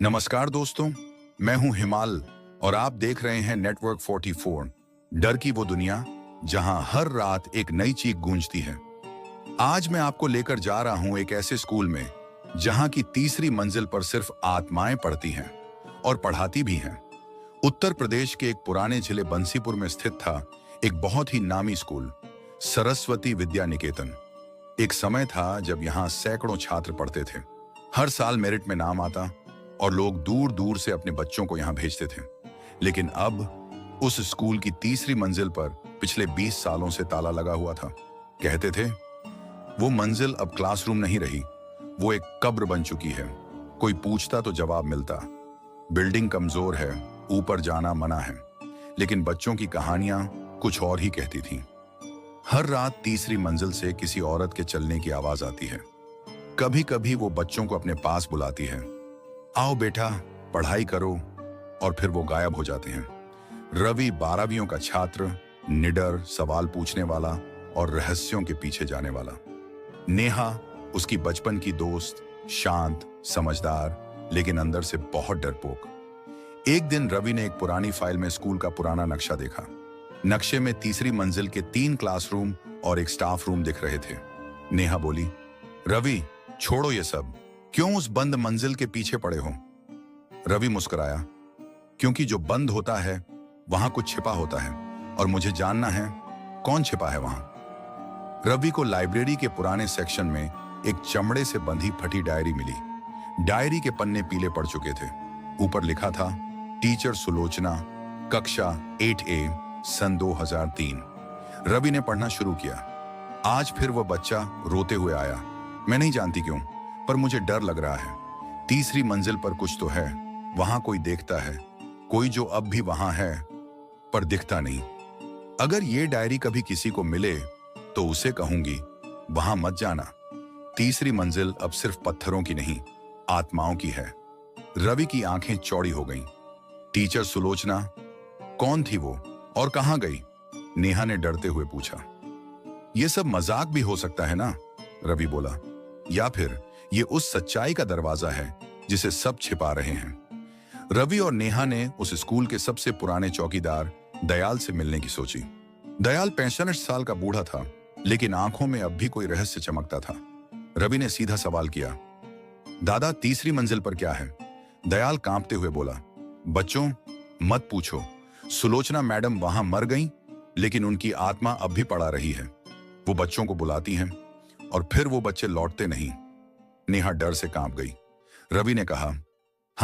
नमस्कार दोस्तों, मैं हूं हिमाल और आप देख रहे हैं नेटवर्क 44। डर की वो दुनिया जहां हर रात एक नई चीख गूंजती है। आज मैं आपको लेकर जा रहा हूं एक ऐसे स्कूल में जहां की तीसरी मंजिल पर सिर्फ आत्माएं पढ़ती हैं और पढ़ाती भी हैं। उत्तर प्रदेश के एक पुराने जिले बंसीपुर में स्थित था एक बहुत ही नामी स्कूल, सरस्वती विद्या निकेतन। एक समय था जब यहाँ सैकड़ों छात्र पढ़ते थे। हर साल मेरिट में नाम आता और लोग दूर दूर से अपने बच्चों को यहाँ भेजते थे। लेकिन अब उस स्कूल की तीसरी मंजिल पर पिछले 20 सालों से ताला लगा हुआ था। कहते थे वो मंजिल अब क्लासरूम नहीं रही, वो एक कब्र बन चुकी है। कोई पूछता तो जवाब मिलता, बिल्डिंग कमजोर है, ऊपर जाना मना है। लेकिन बच्चों की कहानियां कुछ और ही कहती थीं। हर रात तीसरी मंजिल से किसी औरत के चलने की आवाज आती है। कभी कभी वो बच्चों को अपने पास बुलाती है, आओ बेटा पढ़ाई करो, और फिर वो गायब हो जाते हैं। रवि 12वीं का छात्र, निडर, सवाल पूछने वाला और रहस्यों के पीछे जाने वाला। नेहा उसकी बचपन की दोस्त, शांत, समझदार, लेकिन अंदर से बहुत डरपोक। एक दिन रवि ने एक पुरानी फाइल में स्कूल का पुराना नक्शा देखा। नक्शे में तीसरी मंजिल के 3 क्लासरूम और एक स्टाफ रूम दिख रहे थे। नेहा बोली, रवि छोड़ो ये सब, क्यों उस बंद मंजिल के पीछे पड़े हो? रवि मुस्कुराया, क्योंकि जो बंद होता है वहां कुछ छिपा होता है और मुझे जानना है कौन छिपा है वहां। रवि को लाइब्रेरी के पुराने सेक्शन में एक चमड़े से बंधी फटी डायरी मिली। डायरी के पन्ने पीले पड़ चुके थे। ऊपर लिखा था, टीचर सुलोचना, कक्षा 8A, सन 2003। रवि ने पढ़ना शुरू किया। आज फिर वह बच्चा रोते हुए आया। मैं नहीं जानती क्यों, पर मुझे डर लग रहा है। तीसरी मंजिल पर कुछ तो है, वहां कोई देखता है, कोई जो अब भी वहां है पर दिखता नहीं। अगर ये डायरी कभी किसी को मिले तो उसे कहूंगी, वहां मत जाना। तीसरी मंजिल अब सिर्फ पत्थरों की नहीं, आत्माओं की है। रवि की आंखें चौड़ी हो गईं। टीचर सुलोचना, कौन थी वो और कहां गई? नेहा ने डरते हुए पूछा। यह सब मजाक भी हो सकता है ना, रवि बोला, या फिर ये उस सच्चाई का दरवाजा है जिसे सब छिपा रहे हैं। रवि और नेहा ने उस स्कूल के सबसे पुराने चौकीदार दयाल से मिलने की सोची। दयाल 65 साल का बूढ़ा था, लेकिन आंखों में अब भी कोई रहस्य चमकता था। रवि ने सीधा सवाल किया, दादा तीसरी मंजिल पर क्या है? दयाल कांपते हुए बोला, बच्चों मत पूछो, सुलोचना मैडम वहां मर गई, लेकिन उनकी आत्मा अब भी पड़ा रही है। वो बच्चों को बुलाती हैं और फिर वो बच्चे लौटते नहीं। नेहा डर से कांप गई। रवि ने कहा,